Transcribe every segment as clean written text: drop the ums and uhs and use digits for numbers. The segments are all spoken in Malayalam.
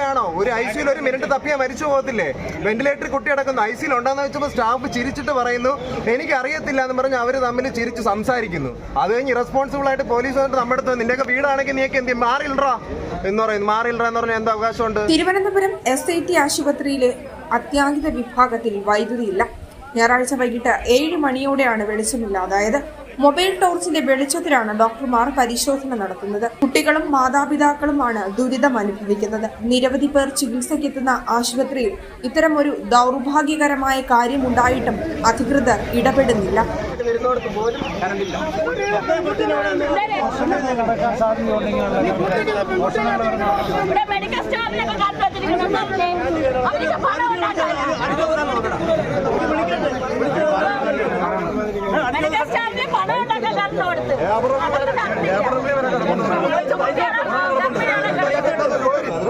പോലെയാണോ? ഒരു ഐസിയിൽ ഒരു മിനിറ്റ് തപ്പിയാൽ മരിച്ചു പോകത്തില്ലേ? വെന്റിലേറ്റർ കുട്ടി അടക്കുന്നു. ഐസിയിൽ ഉണ്ടോന്ന് വെച്ചപ്പോൾ സ്റ്റാഫ് ചിരിച്ചിട്ട് പറയുന്നു എനിക്ക് അറിയത്തില്ല എന്ന് പറഞ്ഞ് അവർ തമ്മിൽ ചിരിച്ച് സംസാരിക്കുന്നു. അത് കഴിഞ്ഞ് ഇറസ്പോൺസിബിൾ ആയിട്ട് പോലീസ് വന്നിട്ട് നമ്മുടെ അടുത്ത് നിന്റെയൊക്കെ വീടാണെങ്കിൽ നീയൊക്കെ എന്ത് മാറിയില്ലറാ എന്ന് പറയുന്നു. മാറിയില്ലറ എന്ന് പറഞ്ഞാൽ എന്താ അവകാശമുണ്ട്? തിരുവനന്തപുരം SIT ആശുപത്രിയിലെ അത്യാഹിത വിഭാഗത്തിൽ വൈദ്യുതിയില്ല. ഞായറാഴ്ച വൈകിട്ട് 7 മണിയോടെയാണ് വെളിച്ചമില്ലാതായത്. മൊബൈൽ ടോർച്ചിന്റെ വെളിച്ചത്തിലാണ് ഡോക്ടർമാർ പരിശോധന നടത്തുന്നത്. കുട്ടികളും മാതാപിതാക്കളുമാണ് ദുരിതം അനുഭവിക്കുന്നത്. നിരവധി പേർ ചികിത്സയ്ക്കെത്തുന്ന ആശുപത്രിയിൽ ഇത്തരം ഒരു ദൗർഭാഗ്യകരമായ കാര്യമുണ്ടായിട്ടും അധികൃതർ ഇടപെടുന്നില്ല.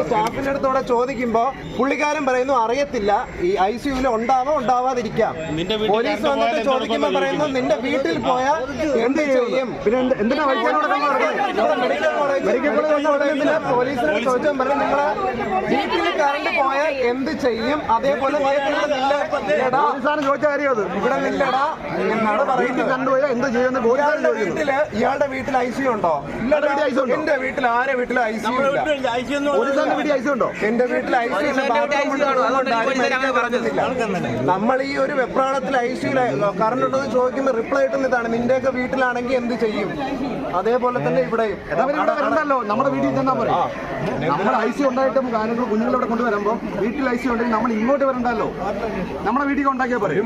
സ്റ്റാഫിന്റെ അടുത്തോടെ ചോദിക്കുമ്പോ പുള്ളിക്കാരൻ പറയുന്നു അറിയത്തില്ല, ഈ ICUവിൽ ഉണ്ടാവാതിരിക്കാം. പോലീസ് വന്നിട്ട് ചോദിക്കുമ്പോ പറയുന്നു നിന്റെ വീട്ടിൽ പോയാൽ എന്ത് ചെയ്യും? പിന്നെ എന്തിനാ പോലീസിനെ ചോദിച്ചാൽ പറയും നിങ്ങളെ വീട്ടിൽ കറണ്ട് പോയാൽ എന്ത് ചെയ്യും? അതേപോലെ ചോദിച്ച കാര്യം അത് ഇവിടെ നില്ലടാ എന്നാണ് പറയുന്നത്. കണ്ടുപോയാൽ എന്ത് ചെയ്യുന്ന ഇയാളുടെ വീട്ടിൽ ICU ഉണ്ടോ? എന്റെ വീട്ടിൽ ആരെ വീട്ടിൽ ICU ഉണ്ടോ? എന്റെ വീട്ടിൽ ICU നമ്മൾ ഈ ഒരു വെപ്രാളത്തിൽ ICU കറണ്ട് ഉണ്ടോ എന്ന് ചോദിക്കുമ്പോൾ റിപ്ലൈ കിട്ടുന്നതാണ് നിന്റെയൊക്കെ വീട്ടിലാണെങ്കിൽ എന്ത് ചെയ്യും? അതേപോലെ തന്നെ ഇവിടെയും നമ്മുടെ വീട്ടിൽ ചെന്നാൽ പറയും നമ്മൾ ICU ഉണ്ടായിട്ടും കാര്യങ്ങൾ കുഞ്ഞുങ്ങളെ കൊണ്ടുവരുമ്പോൾ വീട്ടിൽ ICU ഉണ്ടെങ്കിൽ നമ്മൾ ഇങ്ങോട്ട് വരണ്ടല്ലോ, നമ്മുടെ വീട്ടിൽ ഉണ്ടാക്കിയാൽ പറയും.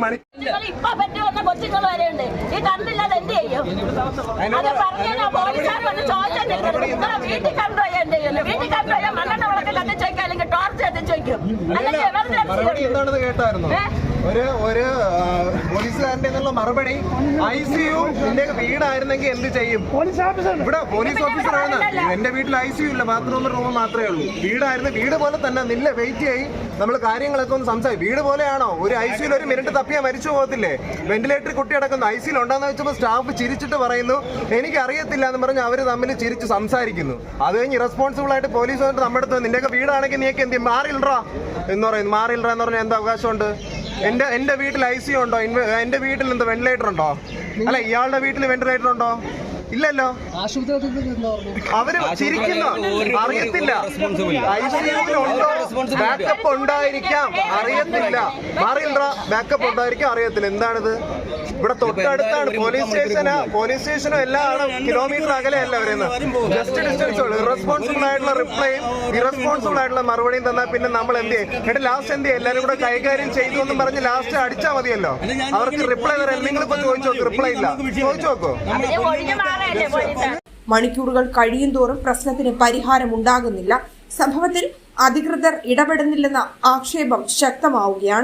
എന്താണെന്ന് കേട്ടായിരുന്നു ഒരു പോലീസുകാരന്റെ എന്നുള്ള മറുപടി ICU നിന്റെ വീടായിരുന്നെങ്കിൽ എന്ത് ചെയ്യും? ഇവിടെ പോലീസ് ഓഫീസറാണ്. എന്റെ വീട്ടിൽ ICU ഇല്ല, ബാത്റൂം റൂം മാത്രമേ ഉള്ളൂ. വീടായിരുന്നു വീട് പോലെ തന്നെ നില്ല വെയിറ്റ് ചെയ്യും. നമ്മൾ കാര്യങ്ങളൊക്കെ ഒന്ന് സംസാരിക്കും. വീട് പോലെയാണോ? ഒരു ICUവിൽ ഒരു മിനിറ്റ് തപ്പിയാൽ മരിച്ചു പോകത്തില്ലേ? വെന്റിലേറ്റർ കുട്ടി അടക്കുന്നു. ICUവിൽ ഉണ്ടോന്ന് വെച്ചപ്പോൾ സ്റ്റാഫ് ചിരിച്ചിട്ട് പറയുന്നു എനിക്ക് അറിയത്തില്ല എന്ന് പറഞ്ഞ് അവർ തമ്മിൽ ചിരിച്ച് സംസാരിക്കുന്നു. അത് കഴിഞ്ഞ് ഇറസ്പോൺസിബിൾ ആയിട്ട് പോലീസ് വന്നിട്ട് നമ്മുടെ അടുത്ത് നിന്റെയൊക്കെ വീടാണെങ്കിൽ നീയൊക്കെ എന്ത് മാറിയില്ലറാ എന്ന് പറയുന്നു. മാറിയില്ലറ എന്ന് പറഞ്ഞാൽ എന്താ അവകാശമുണ്ട്? എന്റെ വീട്ടിൽ ICU ഉണ്ടോ? എന്റെ വീട്ടിൽ എന്താ വെന്റിലേറ്റർ ഉണ്ടോ? അല്ല ഇയാളുടെ വീട്ടിൽ വെന്റിലേറ്റർ ഉണ്ടോ? ഇല്ലല്ലോ. അവര് ചിരിക്കുന്നു. അറിയത്തില്ല. ICUവിലുണ്ടോ? ബാക്കപ്പ് ഉണ്ടായിരിക്കാം, അറിയത്തില്ല. മാറിയില്ലറാ ബാക്കപ്പ് ഉണ്ടായിരിക്കാം, അറിയത്തില്ല. എന്താണിത്? ഇവിടെ തൊട്ടടുത്താണ് പോലീസ് സ്റ്റേഷനും എല്ലാം കിലോമീറ്റർ അകലെയല്ല വരുന്നത്. ജസ്റ്റ് ഡിസ്റ്റൻസ് ഉള്ളൂ. ഇറസ്പോൺസിബിൾ ആയിട്ടുള്ള റിപ്ലൈയും ഇറസ്പോൺസിബിൾ ആയിട്ടുള്ള മറുപടിയും തന്നാൽ പിന്നെ നമ്മൾ എന്ത് ചെയ്യും? എന്നിട്ട് ലാസ്റ്റ് എന്ത് ചെയ്യും? എല്ലാവരും കൂടെ കൈകാര്യം ചെയ്തു എന്നും പറഞ്ഞ് ലാസ്റ്റ് അടിച്ചാൽ മതിയല്ലോ. അവർക്ക് റിപ്ലൈ തരാൻ നിങ്ങളിപ്പോ ചോദിച്ചു നോക്ക്. റിപ്ലൈ ഇല്ല, ചോദിച്ചു നോക്കോ? മണിക്കൂറുകൾ കഴിയും തോറും പ്രശ്നത്തിന് പരിഹാരമുണ്ടാകുന്നില്ല. സംഭവത്തിൽ അധികൃതർ ഇടപെടുന്നില്ലെന്ന ആക്ഷേപം ശക്തമാവുകയാണ്.